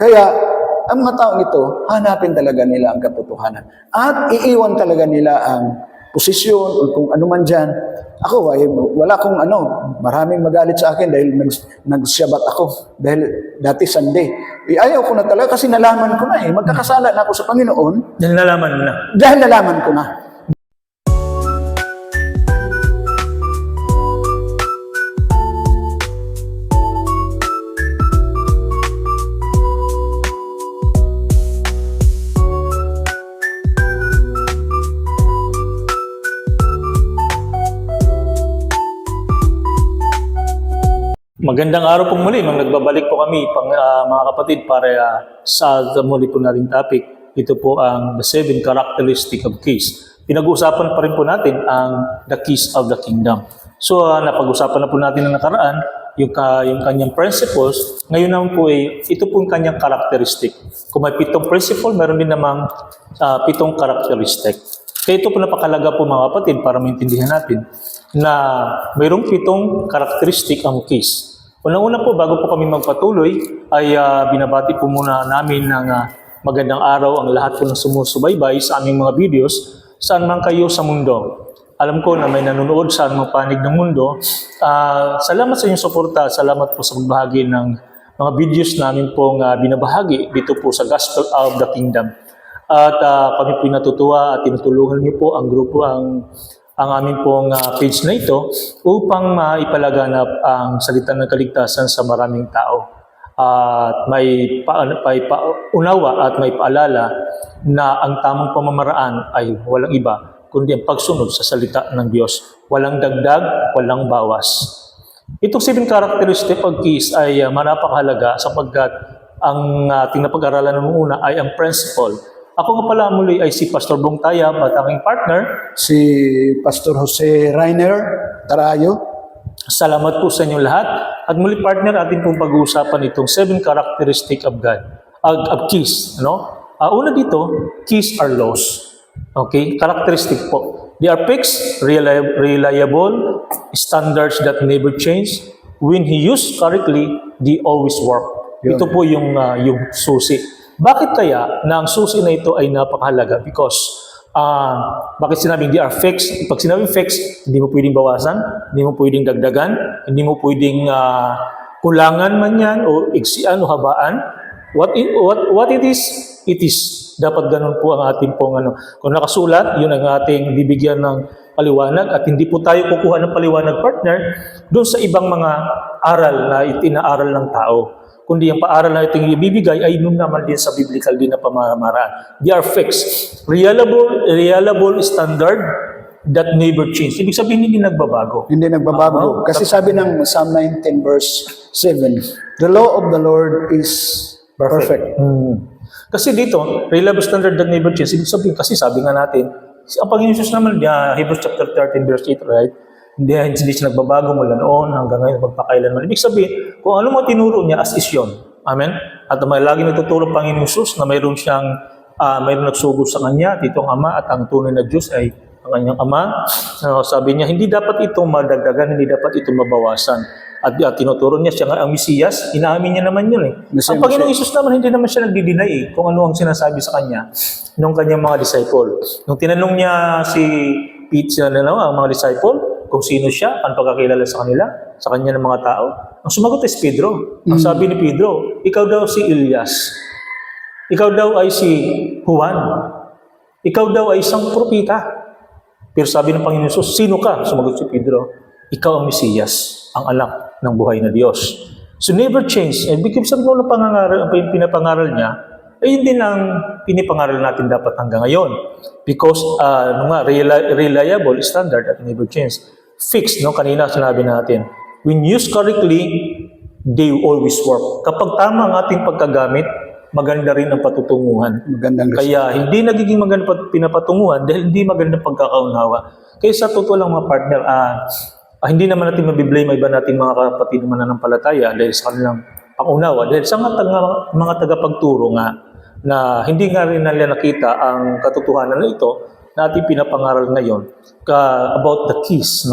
Kaya, ang mga taong ito, hanapin talaga nila ang katotohanan. At iiwan talaga nila ang posisyon o kung ano man dyan. Ako, wala kong maraming magalit sa akin dahil nag-syabat ako. Dahil dati Sunday. Ayaw ko na talaga kasi nalaman ko na magkakasala na ako sa Panginoon. Dahil nalaman mo na. Dahil nalaman ko na. Magandang araw po muli. Nagbabalik po kami, mga kapatid, para sa muli po nating topic. Ito po ang the 7 characteristic of keys. Pinag-uusapan pa rin po natin ang the keys of the kingdom. So, napag-usapan na po natin na nakaraan yung kanyang principles. Ngayon naman po ito po yung kanyang characteristic. Kung may 7 principle, meron din namang 7 characteristic. Kaya ito po napakalaga po mga kapatid para maintindihan natin na mayroong 7 characteristic ang keys. Unang-una po, bago po kami magpatuloy, ay binabati po muna namin ng magandang araw ang lahat po ng sumusubaybay sa aming mga videos, saan man kayo sa mundo. Alam ko na may nanonood sa mga panig ng mundo. Salamat sa inyong suporta, salamat po sa pagbahagi ng mga videos namin pong binabahagi dito po sa Gospel of the Kingdom. At kami po natutuwa at tinutulungan niyo po ang grupo, ang aming pong page na ito upang maipalaganap ang salita ng kaligtasan sa maraming tao. At may paunawa at may paalala na ang tamang pamamaraan ay walang iba kundi ang pagsunod sa salita ng Diyos. Walang dagdag, walang bawas. Itong 7 characteristic of keys ay napakahalaga sapagkat ang ating napag-aralan ng una ay ang principle. Ako nga pala muli ay si Pastor Bong Tayab at aking partner, Si Pastor Jose Rainer Tarayo. Salamat po sa inyong lahat. At muli partner, ating pong pag-uusapan itong 7 characteristic of God, of keys. Una dito, keys are laws. Okay? Characteristic po. They are fixed, reliable, standards that never change. When he used correctly, they always work. Ito po yung susi. Bakit kaya na ang susi na ito ay napakahalaga? Because bakit sinabing they are fixed? Pag sinabing fixed, hindi mo pwedeng bawasan, hindi mo pwedeng dagdagan, hindi mo pwedeng kulangan man yan o iksian o habaan. What it is. Dapat ganun po ang ating pong Kung nakasulat, yun ang ating bibigyan ng paliwanag at hindi po tayo kukuha ng paliwanag partner doon sa ibang mga aral na itinaaral ng tao. Kundi ang paaral na iting ibibigay ay nun naman din sa biblical din na pamamaraan. They are fixed. Reliable standard that never change. Ibig sabihin, hindi nagbabago. Hindi nagbabago. Kasi sabi ng Psalm 19 verse 7, the law of the Lord is perfect. Kasi dito, reliable standard that never change. Ibig sabihin, kasi sabi nga natin, ang Panginoon Jesus naman, Hebrews chapter 13 verse 8, right? Hindi siya nagbabago mula noon hanggang ngayon magpakailanman. Ibig sabihin, kung ano mo tinuro niya, as is yun. Amen? At may lagi natuturo ang Panginoon Jesus na mayroon nagsugod sa kanya, ditong Ama, at ang tunay na Diyos ay ang kanyang Ama. Sabi niya, hindi dapat ito madagdagan, hindi dapat ito mabawasan. At tinuturo niya siya nga ang Mesiyas, inaamin niya naman yun . Ang Panginoong Jesus naman, hindi naman siya nagdi-deny kung ano ang sinasabi sa kanya ng kanyang mga disciple. Nung tinanong niya si Peter, ang mga disciple, kung sino siya, ang pagkakilala sa kanila, sa kanya ng mga tao. Ang sumagot is Pedro. Ang sabi ni Pedro, ikaw daw si Elias. Ikaw daw ay si Juan. Ikaw daw ay isang propeta. Pero sabi ng Panginoon Jesus, sino ka? Sumagot si Pedro, ikaw ang Mesiyas, ang anak ng buhay na Diyos. So never change. And because sabi mo ang pinapangaral niya, yun din ang pinipangaral natin dapat hanggang ngayon. Because reliable standard at never change. Fixed, kanina sinabi natin. When used correctly, they always work. Kapag tama ang ating pagkagamit, maganda rin ang patutunguhan. Kaya hindi nagiging maganda pinapatunguhan dahil hindi maganda pagkakaunawa. Kaya sa totoo lang mga partner, hindi naman natin mabiblame iba natin mga kapatid na mananampalataya dahil sa kanilang pangunawa. Dahil sa mga tagapagturo nga na hindi nga rin nila nakita ang katotohanan na ito na ating pinapangaral ngayon about the keys,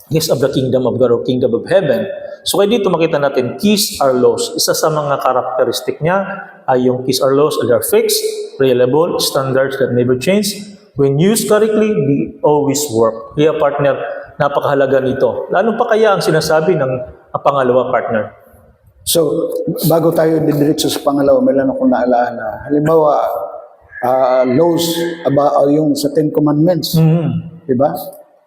keys of the kingdom of God or kingdom of heaven. So kaya dito makita natin, keys are laws. Isa sa mga karakteristik niya ay yung keys are laws, they are fixed, reliable, standards that never change. When used correctly, they always work. Kaya partner, napakahalaga nito. Lalo pa kaya ang sinasabi ng pangalawa, partner. So, bago tayo didiretso sa pangalawa, may lang akong naalala. Halimbawa, laws about yung sa Ten Commandments. Di ba?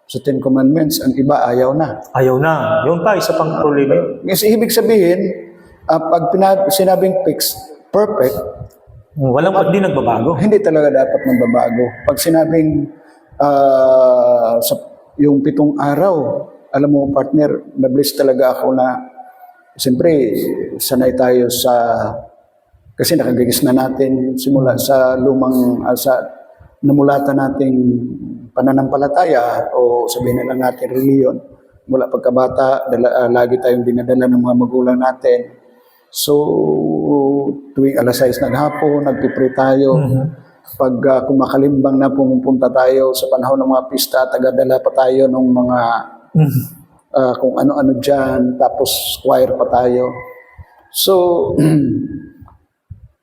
Sa Ten Commandments, ang iba ayaw na. Ayaw na. Yun pa, isa pang problema yun. Kasi ibig sabihin, pag sinabing fixed, perfect, Walang di nagbabago. hindi talaga dapat magbabago. Pag sinabing yung 7 araw, alam mo partner, na-bless talaga ako na siyempre sanay tayo kasi nakagigis na natin simula sa namulatan nating pananampalataya o sabihin na lang natin reliyon. Mula pagkabata, lagi tayong dinadala ng mga magulang natin. So, tuwing alas 6 ng hapon, nagpipray tayo. Pag kumakalimbang na pumupunta tayo sa panahon ng mga pista, tagadala pa tayo ng mga kung ano-ano dyan, tapos choir pa tayo. So,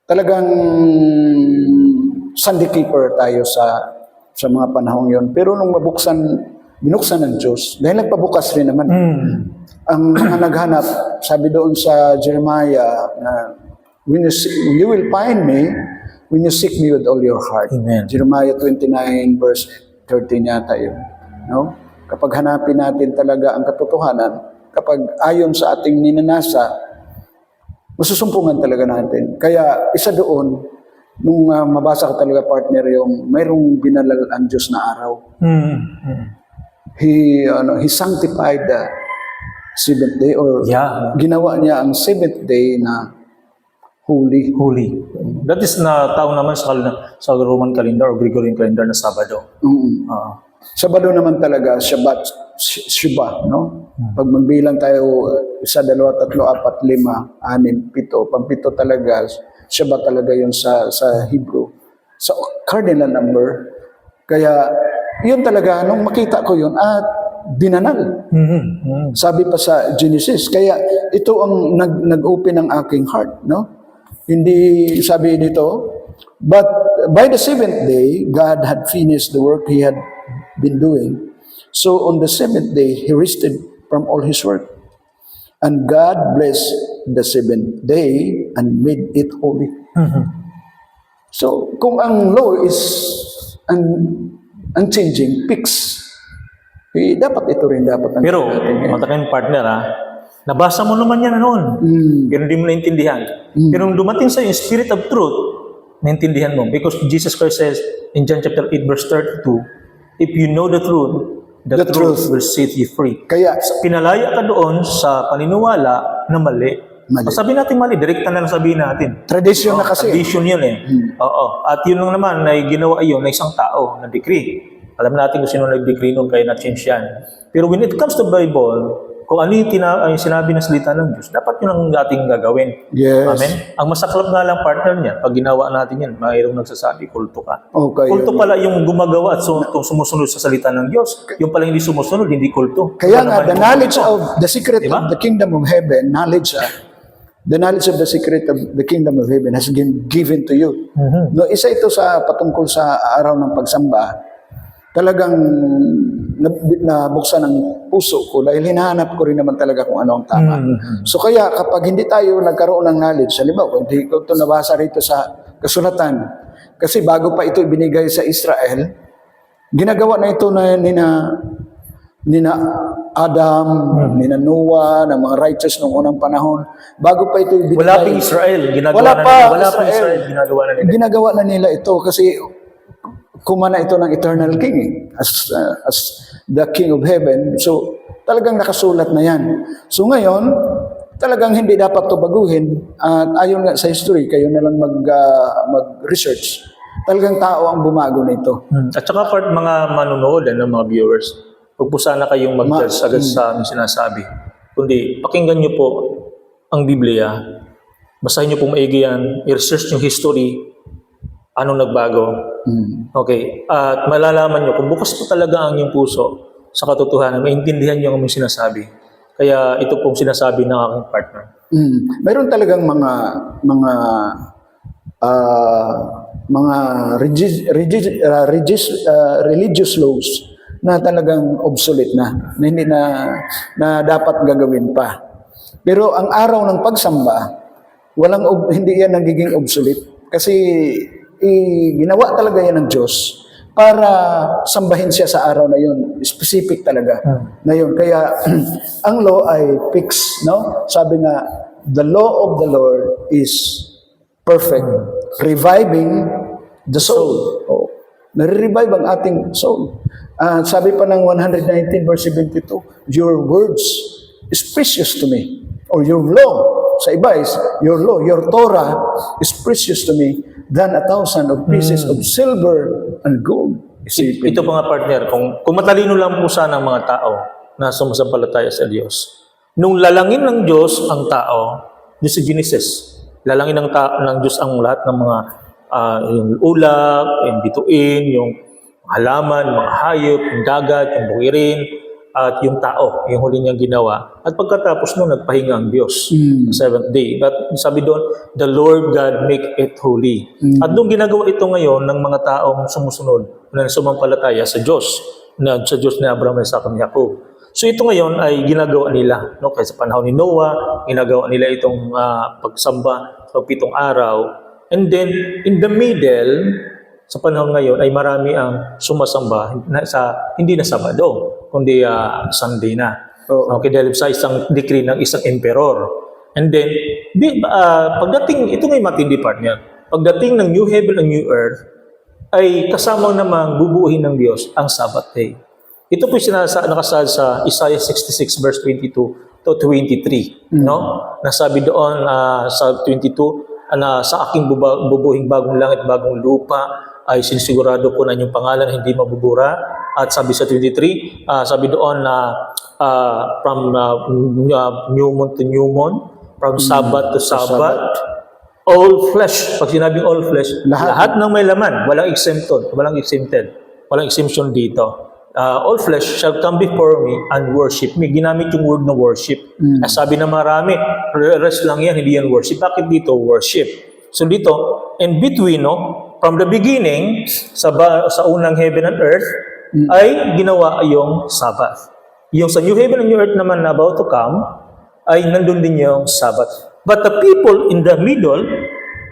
talagang Sunday keeper tayo sa mga panahong yon. Pero nung binuksan ng Diyos, dahil nagpabukas rin naman. Ang mga naghanap, sabi doon sa Jeremiah na you will find me when you seek me with all your heart. Amen. Jeremiah 29 verse 13 yata yun. No? Kapag hanapin natin talaga ang katotohanan, kapag ayon sa ating ninanasa, masusumpungan talaga natin. Kaya isa doon, nung mabasa ka talaga partner yung mayroong binalal ang Diyos na araw. He sanctified the 7th day or ginawa niya ang 7th day na holy. That is na tao naman sa Roman calendar o Gregorian calendar na Sabado. Sabado naman talaga, Shiba, no? Pag magbilang tayo, 1, 2, 3, 4, 5, 6, 7, pang-7 talaga, Shiba talaga yun sa Hebrew. Sa cardinal number. Kaya, yun talaga, nung makita ko yun, binanal. Sabi pa sa Genesis. Kaya, ito ang nag-open ng aking heart, no? Hindi, sabi dito, but by the 7th day, God had finished the work He had been doing. So on the 7th day, He rested from all His work. And God blessed the 7th day and made it holy. So kung ang law is unchanging, fixed, dapat ito rin dapat. Pero, matakin partner nabasa mo naman yan noon. Pero hindi mo naintindihan. Pero nung dumating sa yung Spirit of Truth, naintindihan mo. Because Jesus Christ says in John chapter 8 verse 32, if you know the truth, the truth will set you free. Kaya, Pinalaya ka doon sa paniniwala na mali. Sabi natin mali, direkta na lang sabihin natin. tradisyon na kasi. Tradition yun Oo. At yun lang naman, na ginawa yun na isang tao, na decree. Alam natin kung sino nag-decree nun, kaya na-change yan. Pero when it comes to Bible, kung ano yung sinabi na salita ng Diyos, dapat yun ang ating gagawin. Yes. Amen? Ang masaklap nga lang partner niya, pag ginawa natin yan, mayroong nagsasabi, kulto ka. Okay. Kulto pala yung gumagawa at sumusunod sa salita ng Diyos. Yung pala hindi sumusunod, hindi kulto. Kaya nga, the knowledge of the secret of the kingdom of heaven, the knowledge of the secret of the kingdom of heaven has been given to you. No, isa ito sa patungkol sa araw ng pagsamba. Talagang nabuksan ang puso ko dahil hinahanap ko rin naman talaga kung ano ang tama. So kaya kapag hindi tayo nagkaroon ng knowledge, halimbawa, hindi ko ito nabasa rito sa kasulatan, kasi bago pa ito ibinigay sa Israel, ginagawa na ito nina Adam, nina Noah, ng mga righteous noong unang panahon. Bago pa ito ibinigay. Wala pa Israel. Ginagawa na nila. Ginagawa na nila ito kasi kumana ito ng eternal king as the king of heaven. So talagang nakasulat na yan. So ngayon, talagang hindi dapat ito baguhin. At ayon nga sa history, kayo na lang mag-research. Talagang tao ang bumago nito. At saka mga manonood, mga viewers, huwag po sana kayong mag-judge agad sa aming sinasabi. Kundi, pakinggan nyo po ang Biblia. Basahin nyo po maigi yan. I-research yung history. Anong nagbago? Okay. At malalaman nyo, kung bukas po talaga ang inyong puso, sa katotohanan, maintindihan niyo ang aming sinasabi. Kaya ito pong sinasabi ng aking partner. Meron talagang mga religious laws na talagang obsolete na hindi na dapat gagawin pa. Pero ang araw ng pagsamba, hindi yan nagiging obsolete kasi ginawa talaga yan ng Diyos para sambahin siya sa araw na yun. Specific talaga na yun. Kaya ang law ay fixed, no? Sabi nga, the law of the Lord is perfect, reviving the soul. Oh, nare-revive ang ating soul. Sabi pa ng 119 verse 72, your words is precious to me. Or your law, sa iba is, your law, your Torah is precious to me than 1,000 of pieces of silver and gold. Isipin. Ito po nga partner, kung matalino lang po sana ang mga tao na sumasampalataya sa Diyos. Nung lalangin ng Diyos ang tao, Diyos sa Genesis, lalangin ng Diyos ang lahat ng mga yung ulap, yung bituin, yung halaman, mga hayop, yung dagat, yung bukirin, at yung tao, yung huli niyang ginawa. At pagkatapos nun, nagpahinga ang Diyos sa seventh day. But sabi doon, the Lord God make it holy. At doon ginagawa ito ngayon ng mga taong sumusunod na sumampalataya sa Diyos ni Abraham, Isaac, at Jacob. So ito ngayon ay ginagawa nila. No? Kaya sa panahon ni Noah, ginagawa nila itong pagsamba sa 7 araw. And then, in the middle, sa panahon ngayon ay marami ang sumasamba hindi na Sabado, kundi Sunday na. Okay, dahil sa isang decree ng isang emperor. And then, pagdating, ito may matindi partner, pagdating ng new heaven and new earth, ay kasama namang bubuuhin ng Diyos ang Sabbath day. Ito po nakasaad sa Isaiah 66 verse 22 to 23. No? Nasabi doon sa 22, na sa aking bubuhing bagong langit, bagong lupa, ay sinisigurado ko na inyong pangalan hindi mabubura. At sabi sa 23, sabi doon na from new moon to new moon, from Sabbath to Sabbath, all flesh, pag sinabing all flesh, lahat ng may laman, walang exempted, walang exemption dito. All flesh shall come before me and worship me. Ginamit yung word na worship. Sabi na marami, rest lang yan, hindi yan worship. Bakit dito worship? So dito, in between, from the beginning, sa unang heaven and earth, ay ginawa yung Sabbath. Yung sa new heaven and new earth naman na about to come, ay nandun din yung Sabbath. But the people in the middle,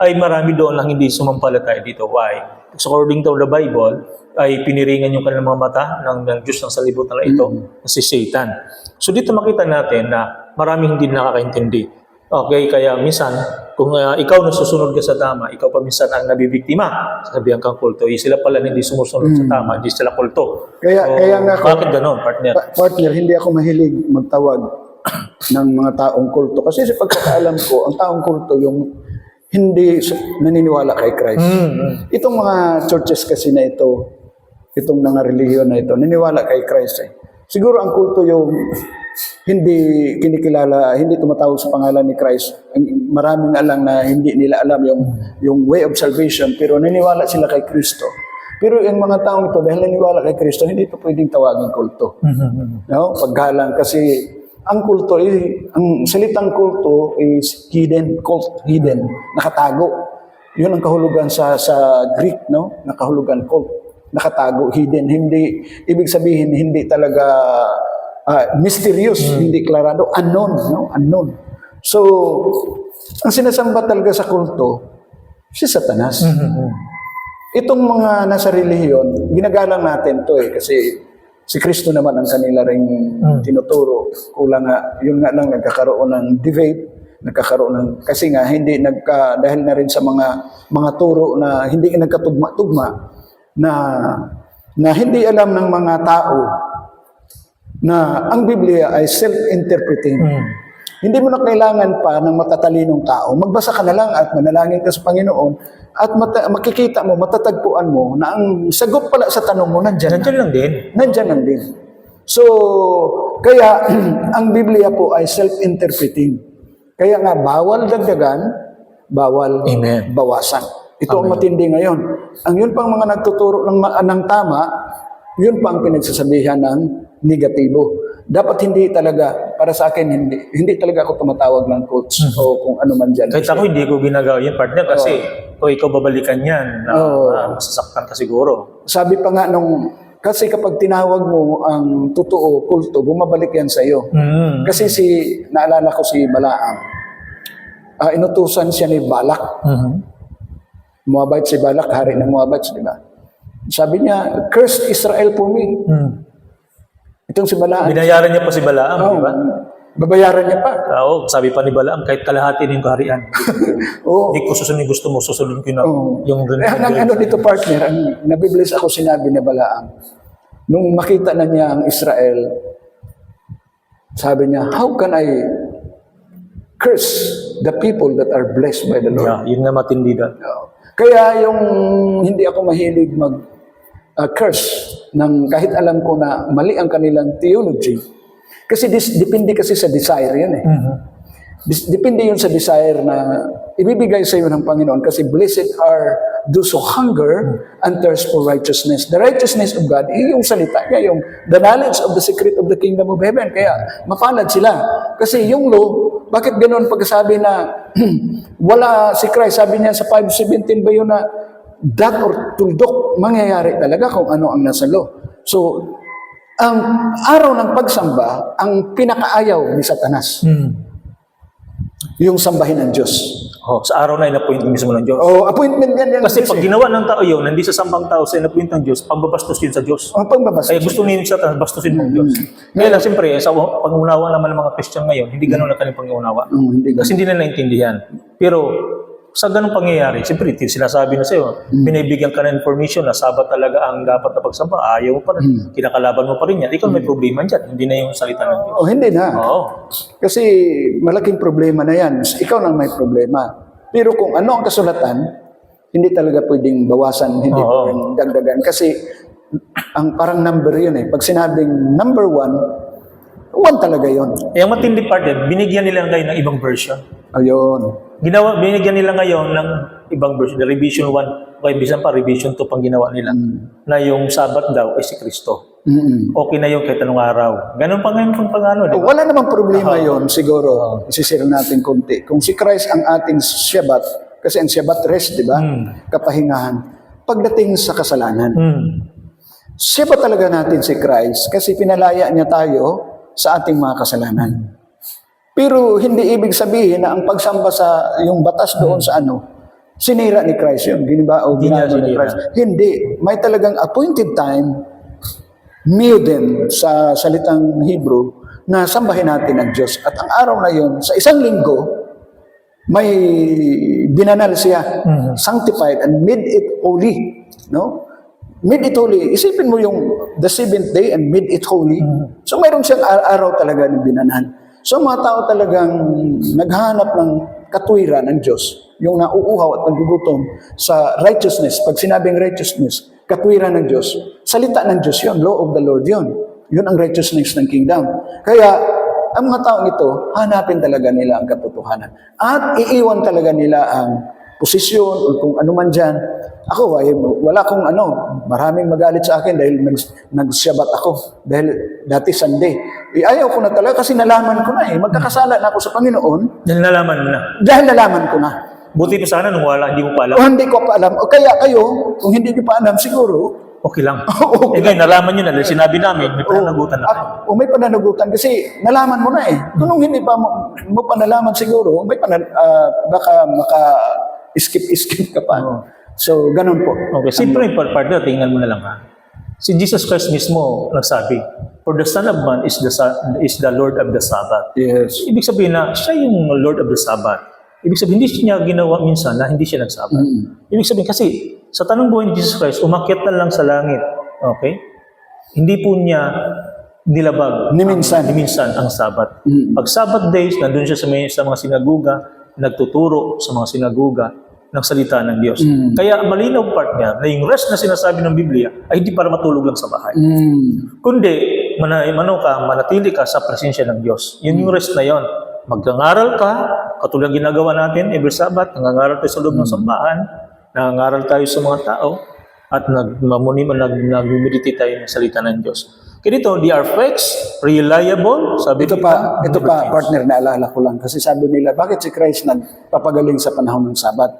ay marami doon na hindi sumampalataya dito. Why? So according to the Bible, ay piniringan yung kanilang mga mata ng Diyos ng salibutan na ito, na si Satan. So dito makita natin na maraming hindi nakakaintindi. Okay, kaya minsan, kung ikaw nasusunod ka sa tama, ikaw pa minsan ang nabibiktima, sabihan kang kulto. Sila pala hindi sumusunod sa tama, hindi sila kulto. Kaya nga bakit ganon, partner? Partner, hindi ako mahilig magtawag ng mga taong kulto. Kasi sa pagkakaalam ko, ang taong kulto yung hindi naniniwala kay Christ. Itong mga churches kasi na ito, itong mga relihiyon na ito, naniniwala kay Christ. Siguro ang kulto yung hindi kinikilala, hindi tumatawag sa pangalan ni Christ. Maraming alang na hindi nila alam yung way of salvation, pero naniniwala sila kay Kristo. Pero yung mga taong ito, dahil naniniwala kay Kristo, hindi ito pwedeng tawagin kulto. No? Paggalang kasi ang kulto, ang salitang kulto is hidden, cult, hidden, nakatago. Yun ang kahulugan sa Greek, no? Nakahulugan, cult, nakatago, hidden. Hindi, ibig sabihin, hindi talaga mysterious, hindi klarado, unknown, no? Unknown. So, ang sinasamba talaga sa kulto, si Satanas. Itong mga nasa relihiyon, ginagalang natin to kasi si Kristo naman ang kanila ring tinuturo. Kulang nga, yun nga lang nagkakaroon ng debate, nagkakaroon ng, kasi nga hindi dahil na rin sa mga turo na hindi nagkatugma-tugma, na hindi alam ng mga tao na ang Biblia ay self-interpreting. Hindi mo na kailangan pa ng matatalinong tao. Magbasa ka na lang at manalangin ka sa Panginoon at makikita mo, matatagpuan mo na ang sagot pala sa tanong mo, nandyan lang din. Nandyan lang din. So, kaya ang Biblia po ay self-interpreting. Kaya nga, bawal dagdagan, bawal bawasan. Ito ang matindi ngayon. Ang yun pang mga nagtuturo ng tama, yun pa ang pinagsasabihan ng negatibo. Dapat hindi talaga, para sa akin, hindi talaga ako tumatawag ng coach o kung ano man dyan. Kahit ako hindi ko ginagawa yun, partner, kasi kung ikaw babalikan yan, masasaktan ka siguro. Sabi pa nga kasi kapag tinawag mo ang totoo, kulto, bumabalik yan sa iyo. Kasi naalala ko si Balaam, inutusan siya ni Balak. Moabite si Balak, hari ng Moabite, di ba? Sabi niya, "Cursed Israel for me." Itong si Balaam. Binayaran niya pa si Balaam, di ba? Babayaran niya pa. Oo, sabi pa ni Balaam, kahit kalahati ng kaharian. Hindi ko susunod gusto mo, susunod ko na yung Ang dito, partner, ang nabibless ako sinabi ni Balaam. Nung makita na niya ang Israel, sabi niya, "How can I curse the people that are blessed by the Lord?" Yeah, yun nga matindi doon. Kaya yung hindi ako mahilig curse ng kahit alam ko na mali ang kanilang theology. Kasi depende kasi sa desire yun eh. Depende yun sa desire na ibibigay sa iyo ng Panginoon kasi blessed are those who hunger and thirst for righteousness. The righteousness of God, yung salita niya, yung the knowledge of the secret of the kingdom of heaven. Kaya mapalad sila. Kasi yung law, bakit ganoon pagkasabi na wala si Christ? Sabi niya sa 5:17 ba yun na that or tuldok, mangyayari talaga kung ano ang nasa law. So, ang araw ng pagsamba, ang pinakaayaw ni Satanas. Yung sambahin ng Diyos. Sa araw na in-appoint mismo ng Diyos. Appointment yan. Kasi pag ginawa ng tao yun, hindi sa sambang tao sa in-appoint ng Diyos, pambabastos yun sa Diyos. Pagbabastos. Kaya gusto niyo sa bastusin ng Diyos. Kaya lang, siyempre, sa pangunawa naman ng mga Christian ngayon, hindi ganun ang kanilang pangunawa. Kasi hindi na naintindihan. Pero, sa ganung pangyayari, siyempre, sinasabi na sa'yo, binibigyan ka ng information na Sabat talaga ang dapat na pagsamba, ayaw mo pa rin, kinakalaban mo pa rin yan. Ikaw may problema dyan, hindi na yung salita ng Diyos. Hindi na. Oo. Kasi malaking problema na yan. Ikaw nang may problema. Pero kung ano ang kasulatan, hindi talaga pwedeng bawasan, hindi pwedeng dagdagan. Kasi ang parang number yun eh. Pag sinabing number 1 talaga yun. Yung matindi part din, binigyan nila ngayon ng ibang version. Ayun. Binigyan nila ngayon ng ibang version, revision 1, okay, bisan pa revision 2 pang ginawa nila, na yung Sabat daw ay si Kristo. Okay na yung kahit anong araw. Ganun pa ngayon kung pangano, di ba? Wala namang problema yon siguro. Isisira natin konti. Kung si Christ ang ating Shabbat, kasi ang Shabbat rest, di ba? Kapahingahan. Pagdating sa kasalanan. Shabbat talaga natin si Christ kasi pinalaya niya tayo sa ating mga kasalanan. Pero hindi ibig sabihin na ang pagsamba sa yung batas doon sa sinira ni Christ yun. Ginagawa ni Christ. Hindi. May talagang appointed time, miyuden sa salitang Hebrew, na sambahin natin ang Diyos. At ang araw na yun, sa isang linggo, may binanal siya, sanctified, and made it holy. No? Made it holy. Isipin mo yung the 7th day and made it holy. So mayroon siyang araw talaga ng binanal. So mga tao talagang naghanap ng katwiran ng Diyos, yung nauuhaw at nagugutom sa righteousness. Pag sinabing righteousness, katwiran ng Diyos, salita ng Diyos yun, law of the Lord yun. Yun ang righteousness ng kingdom. Kaya, ang mga taong ito, hanapin talaga nila ang katotohanan. At iiwan talaga nila ang posisyon o kung ano man dyan. Ako, wala akong maraming magalit sa akin dahil nag-Shabbat ako. Dahil dati Sunday. Ayaw ko na talaga kasi nalaman ko na magkakasala na ako sa Panginoon. Dahil nalaman mo na. Dahil nalaman ko na. Buti pa sana nung hindi mo pa alam. Hindi ko pa alam. O kaya kayo, kung hindi ko pa alam, siguro, okay lang. Ngayon, nalaman nyo na. Dahil sinabi namin, may pananagutan na. May pananagutan kasi nalaman mo na Kung hindi pa mo pa nalaman siguro, baka maka-skip ka pa. So, ganun po. Okay, simple yung part na, tingnan mo na lang Si Jesus Christ mismo nagsabi, "For the Son of Man is the Lord of the Sabbath." Yes. Ibig sabihin na siya yung Lord of the Sabbath. Ibig sabihin, hindi niya ginawa minsan na hindi siya nagsabat. Ibig sabihin, kasi sa tanong buhay ni Jesus Christ, umakyat na lang sa langit. Okay? Hindi po niya nilabag Ni minsan ang Sabat. Pag Sabat days, nandun siya sa mga sinaguga, nagtuturo sa mga sinaguga ng salita ng Diyos. Kaya malinaw part niya na yung rest na sinasabi ng Biblia ay hindi para matulog lang sa bahay. Kundi, manatili ka sa presensya ng Diyos. Yun yung rest na yon. Magngangaral ka, katulad ginagawa natin every Sabbath, nangangaral tayo sa loob ng sambahan, nangangaral tayo sa mga tao, at nag-meditate tayo ng salita ng Diyos. Kaya dito, they are fixed, reliable, sabi Ito dito, pa, never change. partner, naalala ko lang. Kasi sabi nila, bakit si Christ nagpapagaling sa panahon ng Sabat?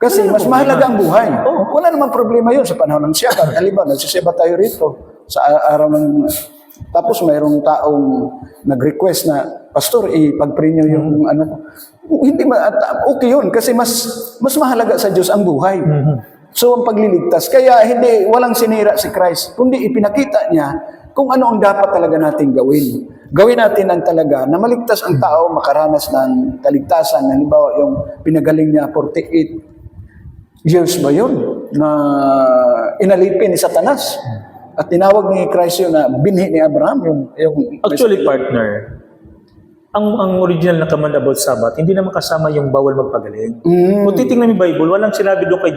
Kasi mas mahalaga ang buhay. Wala namang problema yun sa panahon ng Sabat. Halimbawa, nagsiseba tayo rito sa araw ng... Tapos mayroong taong nag-request na, Pastor, ipag-pray niyo yung ano. Hindi okay yun kasi mas mahalaga sa Diyos ang buhay. So ang pagliligtas. Kaya walang sinira si Christ, kundi ipinakita niya kung ano ang dapat talaga natin gawin. Gawin natin ang talaga na maligtas ang tao, makaranas ng kaligtasan. Halimbawa, yung pinagaling niya 48 years ba yun na inalipin ni Satanas. At tinawag ni Christ yun na binhi ni Abraham. Actually, partner, ang original na command about Sabbath, hindi naman kasama yung bawal magpagaling. Kung titingnan mo yung Bible, walang sinabi doon kay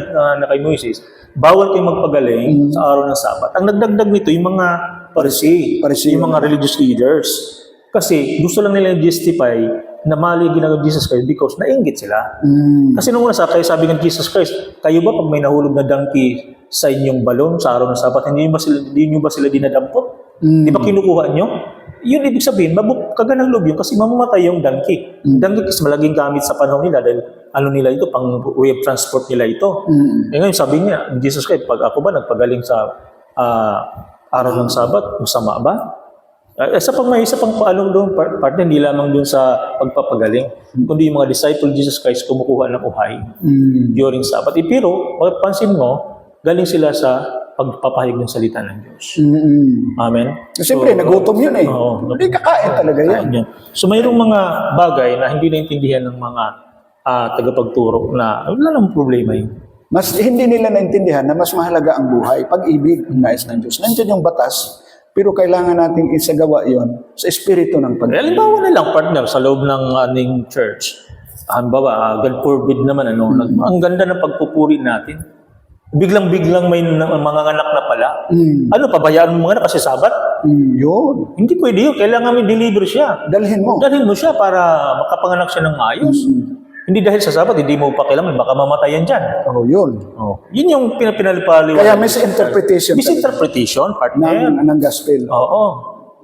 Moises, bawal kayong magpagaling sa araw ng Sabbath. Ang nagdagdag nito, yung mga Pharisee, yung mga religious leaders. Kasi gusto lang nila justify na mali ginagawa ni Jesus Christ because nainggit sila. Kasi nung una kayo sabi ng Jesus Christ, kayo ba pag may nahulog na donkey sa inyong balon sa araw ng Sabat, hindi nyo ba sila dinadampot? Di ba kinukuha nyo? Yun ibig sabihin, kaganang loob yun kasi mamamatay yung donkey. Donkey kasi malaging gamit sa panahon nila dahil ano nila ito, pang way of transport nila ito. Eh ngayon sabi niya, Jesus Christ, pag ako ba nagpagaling sa araw ng Sabat, masama ba? Isa pang paalong doon, partner, hindi lamang doon sa pagpapagaling, kundi yung mga disciple Jesus Christ kumukuha ng uhay during Sabat. Pero, pansin mo, galing sila sa pagpapahayag ng salita ng Diyos. Amen? Siyempre, nagutom yun eh. Hindi kakain talaga yan. So, mayroong mga bagay na hindi naintindihan ng mga tagapagturo na wala namang problema yun. Hindi nila naintindihan na mas mahalaga ang buhay, pag-ibig, ang nais ng Diyos. Nandiyan yung batas, pero kailangan nating isagawa yon sa espiritu ng pag-ibig. Halimbawa na lang, partner, sa loob ng ating church. Halimbawa, God forbid naman, ang ganda ng pagpupuri natin. Biglang-biglang may mga anak na pala. Pabayaan mo mga anak kasi Sabat? Yun. Hindi pwede yun. Kailangan may deliver siya. Dalhin mo siya para makapanganak siya ng ayos. Hindi dahil sa Sabat, hindi mo pa kailangan, baka mamatayan dyan. Yun. Yun yung pinapaliwanag. Kaya misinterpretation. Misinterpretation, partner. Ng gospel.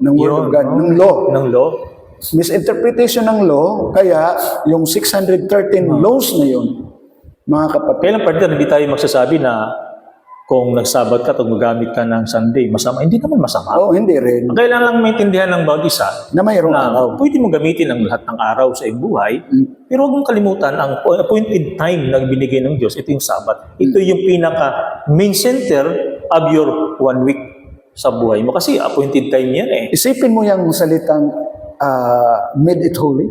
Ng word of God. Ng law. Misinterpretation ng law, kaya yung 613 laws na yun, mga kapatid. Kailan, partner, hindi tayo magsasabi na kung nagsabat ka at magamit ka ng Sunday, masama. Hindi naman masama. Hindi rin. Kailangan lang maintindihan ng bawat isa na mayroong araw. Pwede mong gamitin ang lahat ng araw sa iyong buhay, pero huwag mong kalimutan ang appointed time na binigay ng Diyos. Ito yung Sabat. Ito yung pinaka-main center of your 1 week sa buhay mo. Kasi appointed time yan eh. Isipin mo yung salitang made it holy.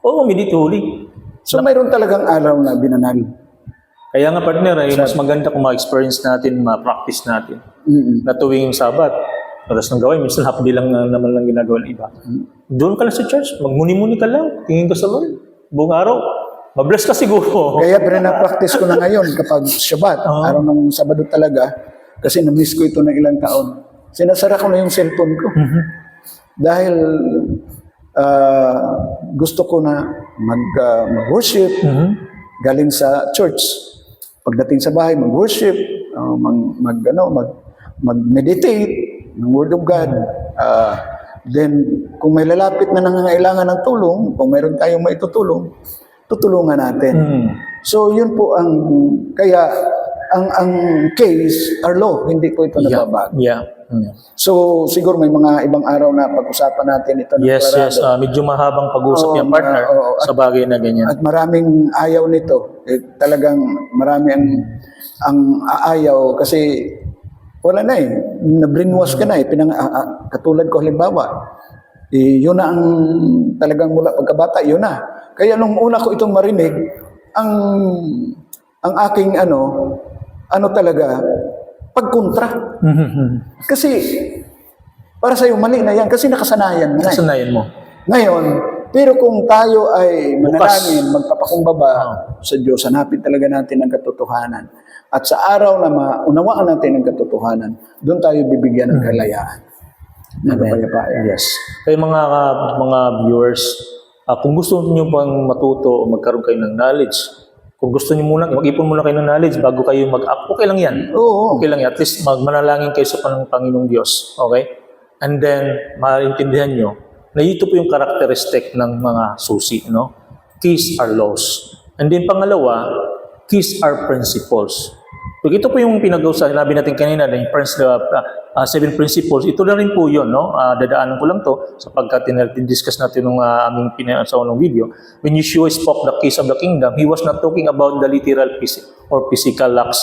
Oo, made it holy. So mayroon talagang araw na binanal. Kaya nga, partner, mas maganda kung ma-experience natin, ma-practice natin na tuwing Sabat. Oras ng gawin, minsan half day lang naman lang ginagawa ng iba. Doon ka lang sa church, magmuni-muni ka lang, tingin ka sa Lord. Buong araw, mabless ka siguro. Kaya practice ko na ngayon kapag Shabbat, araw ng Sabado talaga, kasi na-miss ko ito ng ilang taon. Sinasara ko na yung cellphone ko. Dahil gusto ko na mag-worship galing sa church. Pagdating sa bahay, mag-worship, mag-meditate ng Word of God. Then, kung may lalapit na nangangailangan ng tulong, kung mayroon tayong maitutulong, tutulungan natin. So, yun po kaya ang case, our law, hindi po ito nababago. So, siguro may mga ibang araw na pag-usapan natin ito. Yes. Medyo mahabang pag-usap yung partner sa bagay na ganyan. At maraming ayaw nito. Talagang marami ang aayaw kasi wala na eh. Na-brainwash ka na eh. Katulad ko halimbawa, yun na ang talagang mula pagkabata, yun na. Kaya nung una ko itong marinig, ang aking talaga, pagkontra. Kasi, para sa'yo, mali na yan. Kasi nakasanayan mo na. Kasanayan mo. Ngayon, pero kung tayo ay manalangin, magpapakumbaba sa Diyos, hanapin talaga natin ang katotohanan. At sa araw na maunawaan natin ang katotohanan, doon tayo bibigyan ng kalayaan. Yes. Kaya mga viewers, kung gusto niyo pang matuto o magkaroon kayo ng knowledge, kung gusto niyo muna, mag-ipon muna kayo ng knowledge bago kayo mag-up. Okay lang yan. Oo. Okay lang yan. At least manalangin kayo sa Panginoong Diyos. Okay? And then, maintindihan nyo na ito po yung characteristic ng mga susi, no? Keys are laws. And then pangalawa, keys are principles. Pag ito po yung sinabi natin kanina, yung 7 principles, ito na rin po yun, no? Dadaanan ko lang to sapagkat discuss natin nung aming sa unang video. When Yeshua spoke the keys of the kingdom, he was not talking about the literal or physical locks.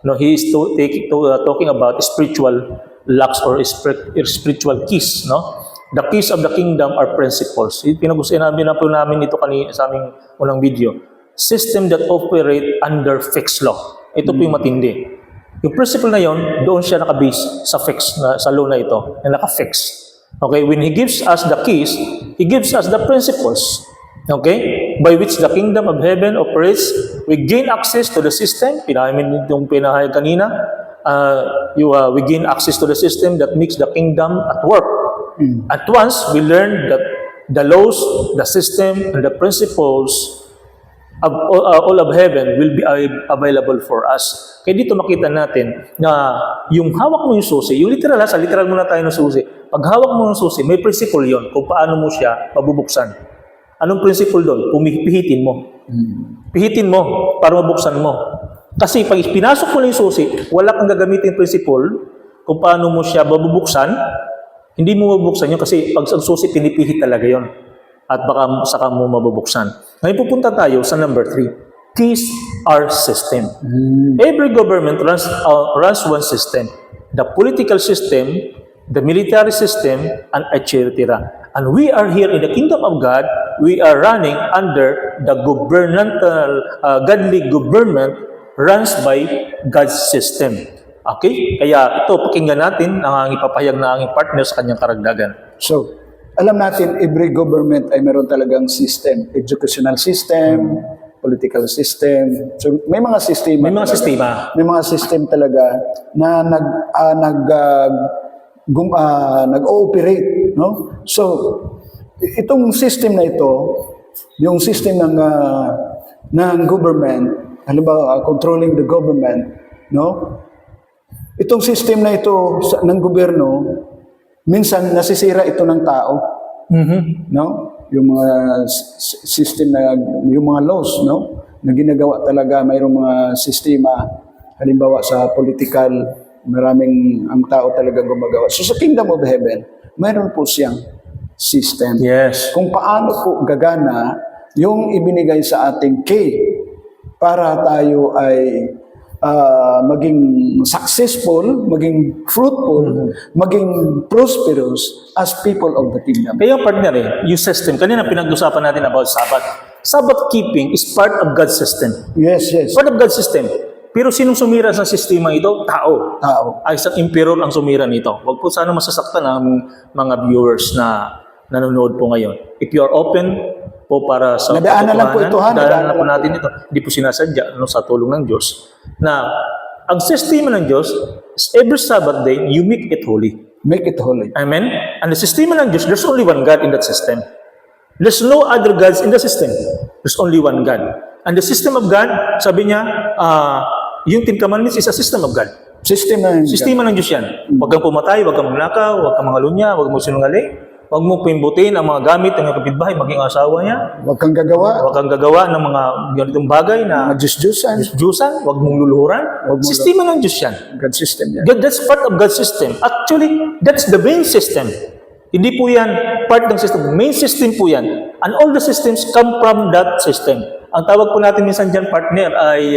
No, he is talking about spiritual locks or spiritual keys, no? The keys of the kingdom are principles. Sinabi na po namin ito kanina sa aming unang video. System that operate under fixed law. Ito po yung matindi. Yung principle na yon, doon siya nakabase sa fix, sa law na ito, na naka-fix. Okay, when he gives us the keys, he gives us the principles. Okay, by which the kingdom of heaven operates, we gain access to the system. Yung pinahayag kanina, we gain access to the system that makes the kingdom at work. At once, we learn that the laws, the system, and the principles of all of heaven will be available for us. Kaya dito makita natin na yung hawak mo yung susi, yung literal, sa literal muna tayo ng susi. Pag hawak mo yung susi, may principle yon kung paano mo siya mabubuksan. Anong principle doon? Pihitin mo. Pihitin mo para mabuksan mo. Kasi pag pinasok mo na yung susi, wala kang gagamitin principle kung paano mo siya mabubuksan. Hindi mo mabubuksan yun kasi pag ang susi, pinipihit talaga yon. At baka saka mo mabubuksan. Ngayon pupunta tayo sa number 3. Keys are system. Every government runs one system. The political system, the military system, and etc. And we are here in the kingdom of God. We are running under the godly government runs by God's system. Okay? Kaya ito, pakinggan natin ang ipapahayag na aking partner sa kanyang karagdagan. So, alam natin, every government ay meron talagang system. Educational system, political system. So, may mga sistema. May mga talaga. sistema. May mga system talaga na nag-ooperate. No? So, itong system na ito, yung system ng government, halimbawa, controlling the government, no? Itong system na ito ng gobyerno, minsan nasisira ito ng tao. No? Yung mga system na yung mga laws, no? Na ginagawa talaga, mayroong mga sistema, halimbawa sa political, maraming ang tao talaga gumagawa. So sa kingdom of heaven, mayroon po siyang system. Yes. Kung paano po gagana yung ibinigay sa ating key para tayo ay maging successful, maging fruitful, maging prosperous as people of the kingdom. Kaya partner yung system, kanina pinag-usapan natin about Sabbath. Sabbath keeping is part of God's system. Yes, yes. Part of God's system. Pero sinong sumira sa sistema ito? Tao. Tao. Ay, isang emperor ang sumira nito. Huwag po sana masasaktan ang mga viewers na nanonood po ngayon. If you are open po para sa Nadaanan lang po ito, ha? nadaanan na po natin ito. Hindi po sinasadya sa tulong ng Diyos. Na ang sistema ng Diyos, every Sabbath day, you make it holy. Make it holy. Amen? And the sistema ng Diyos, there's only one God in that system. There's no other gods in the system. There's only one God. And the system of God, sabi niya, yung Ten Commandments is a system of God. System na yun. Sistema ng Diyos yan. Huwag kang pumatay, huwag kang magnakaw, huwag kang mangalunya, huwag mo sinungaling, huwag mo pimbutin ang mga gamit ng kapitbahay, maging asawa niya. Huwag kang gagawa. Huwag kang gagawa ng mga ganitong bagay na Diyos-Diyosan. Diyosan, huwag mong luluhuran. Sistema ng Diyos yan. God system yan. That's part of God's system. Actually, that's the main system. Hindi po yan part ng system. Main system po yan. And all the systems come from that system. Ang tawag po natin minsan dyan, partner, ay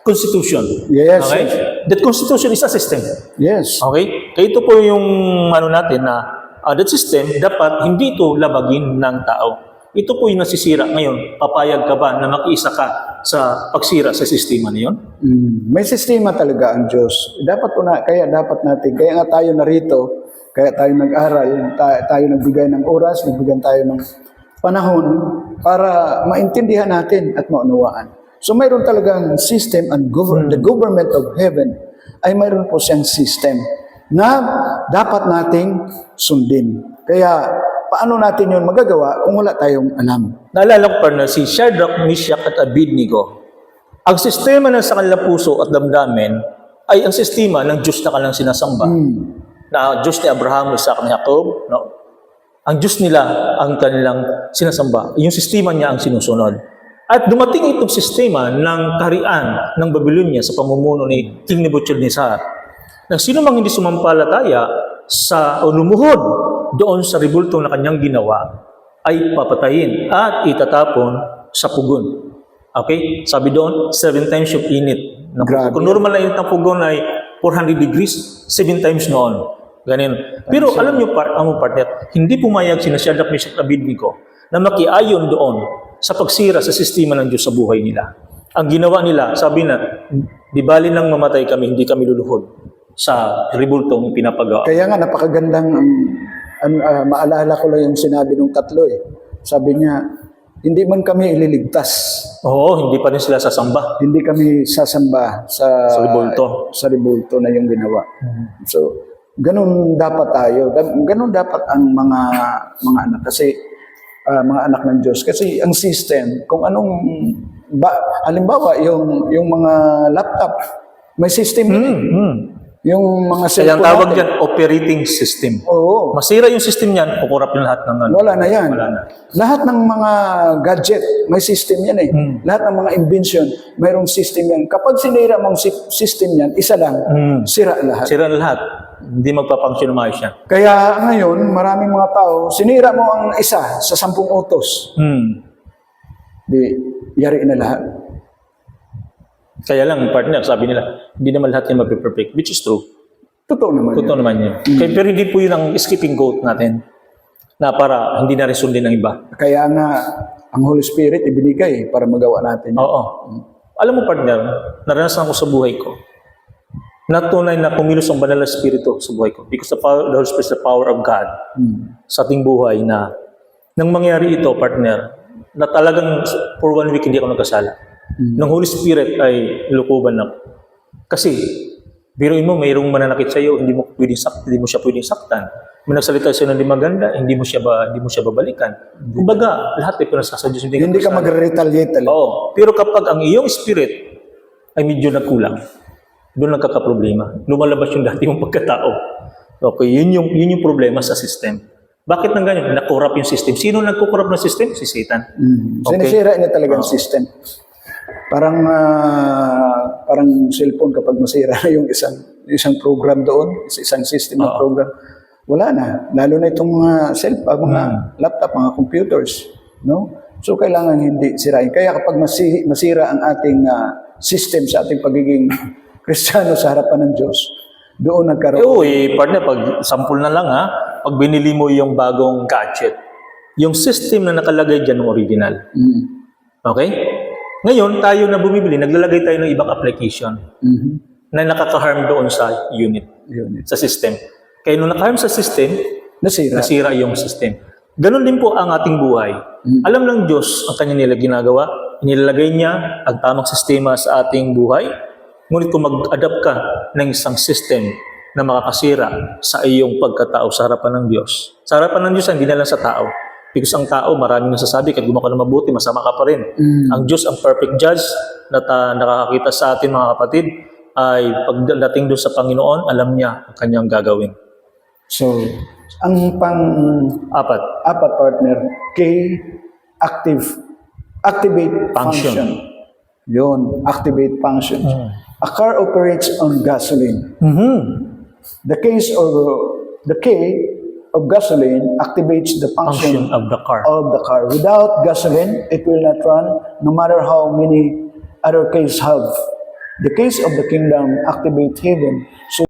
Constitution. Yes, Okay? yes. That Constitution is a system. Yes. Okay? Kaya ito po yung natin na that system, dapat hindi ito labagin ng tao. Ito po yung nasisira ngayon. Papayag ka ba na makiisa ka sa pagsira sa sistema na yun? May sistema talaga ang Diyos. Dapat po kaya dapat natin, kaya nga tayo narito, kaya tayo nag-aral, tayo nagbigay ng oras, nagbigay tayo ng panahon para maintindihan natin at maunawaan. So mayroon talagang system and the government of heaven ay mayroon po siyang system na dapat nating sundin. Kaya paano natin yun magagawa kung wala tayong alam? Naalala ko pa na si Shadrach, Meshach at Abednego, ang sistema ng sa kanilang puso at damdamin ay ang sistema ng Diyos na kanilang sinasamba. na Diyos ni Abraham, Isaac, ni Jacob, no? Ang Diyos nila ang kanilang sinasamba. Yung sistema niya ang sinusunod. At dumating itong sistema ng kaharian ng Babylonia sa pamumuno ni King Nebuchadnezzar. Nang sino mang hindi sumampalataya o lumuhod doon sa rebultong na kanyang ginawa, ay papatayin at itatapon sa pugon. Okay? Sabi doon, 7 times yung init. Grabe. Kung normal na init ng pugon ay 400 degrees, 7 times noon. Ganun. Pero alam niyo, ang partner, hindi pumayag sina Shadrach, Meshach, Abednego na makiayon doon sa pagsira sa sistema ng Diyos sa buhay nila. Ang ginawa nila, sabi na, di bali nang mamatay kami, hindi kami luluhod sa rebultong pinapagawa. Kaya nga, napakagandang, maalala ko lang yung sinabi ng tatlo eh. Sabi niya, hindi man kami ililigtas. Oo, hindi pa rin sila sasamba. Hindi kami sasamba sa rebulto. Sa rebulto na yung ginawa. So, ganun dapat tayo. Ganun dapat ang mga anak. Kasi, mga anak ng Diyos. Kasi ang system, kung anong, halimbawa, yung mga laptop, may system yun eh. Yung mga Kaya ang cellphone tawag natin. dyan, operating system. Oo. Masira yung system niyan, kukurap yung lahat ng ano. Wala na yan. Wala na. Lahat ng mga gadget, may system yan eh. Lahat ng mga invention, mayroong system yan. Kapag sinira mong system yan, isa lang, sira lahat. Sira na lahat. Hindi magpapunction na maayos yan. Kaya ngayon, maraming mga tao, sinira mo ang isa sa 10 utos. Di, yari na lahat. Kaya lang, partner, sabi nila, hindi naman lahat yan mag-perfect, which is true. Totoo naman Totoo yan. naman yun. Kaya, pero hindi po yun ang skipping quote natin na para hindi na rin sundin ng iba. Kaya nga, ang Holy Spirit ibinigay para magawa natin. Oo. Alam mo, partner, naranasan ko sa buhay ko na tunay na kumilos ang banal na spirito sa buhay ko because the Holy Spirit is the power of God sa ating buhay na nang mangyari ito, partner, na talagang for 1 week hindi ako nagkasala. Ng Holy Spirit ay lukuban ako. Kasi, biruin mo, mayroong mananakit sa iyo, hindi mo siya pwedeng saktan. May nagsalita siya na hindi maganda, hindi mo siya babalikan. Kumbaga, lahat ay pinasa sa Diyos. Hindi ka mag-retaliate talaga. Oo. Pero kapag ang iyong spirit ay medyo nagkulang, doon nagkakaproblema. Lumalabas yung dati mong pagkatao. Okay, yun yung problema sa system. Bakit nang ganyan? Nakorap yung system. Sino nagkukorap ng system? Si Satan. Okay. Sinisira niya talaga ang system. Parang cellphone kapag masira na yung isang program doon, isang system ng program, wala na. Lalo na itong mga mga laptop, mga computers, no? So kailangan hindi sirain. Kaya kapag masira ang ating system sa ating pagiging Kristiyano sa harapan ng Diyos, doon nagkaroon. Partner, pag sample na lang pag binili mo yung bagong gadget, yung system na nakalagay dyan ng original. Okay? Ngayon, tayo na bumibili, naglalagay tayo ng ibang application na nakaka-harm doon sa unit, sa system. Kaya nung naka-harm sa system, nasira yung system. Ganon din po ang ating buhay. Alam ng Diyos ang kanya nila ginagawa. Inilalagay niya ang tamang sistema sa ating buhay. Ngunit kung mag-adapt ka ng isang system na makakasira sa iyong pagkatao sa harapan ng Diyos. Sa harapan ng Diyos, hindi na lang sa tao. Because ang tao, maraming nasasabi, kahit gumawa ka na mabuti, masama ka pa rin. Ang Diyos, ang perfect judge, na nakakakita sa atin mga kapatid, ay pagdating doon sa Panginoon, alam niya ang kanyang gagawin. So, ang Apat, partner, activate function. Yun, activate function. A car operates on gasoline. The case of gasoline activates the function function of the car. Without gasoline, it will not run, no matter how many other case have. The case of the kingdom activate heaven. So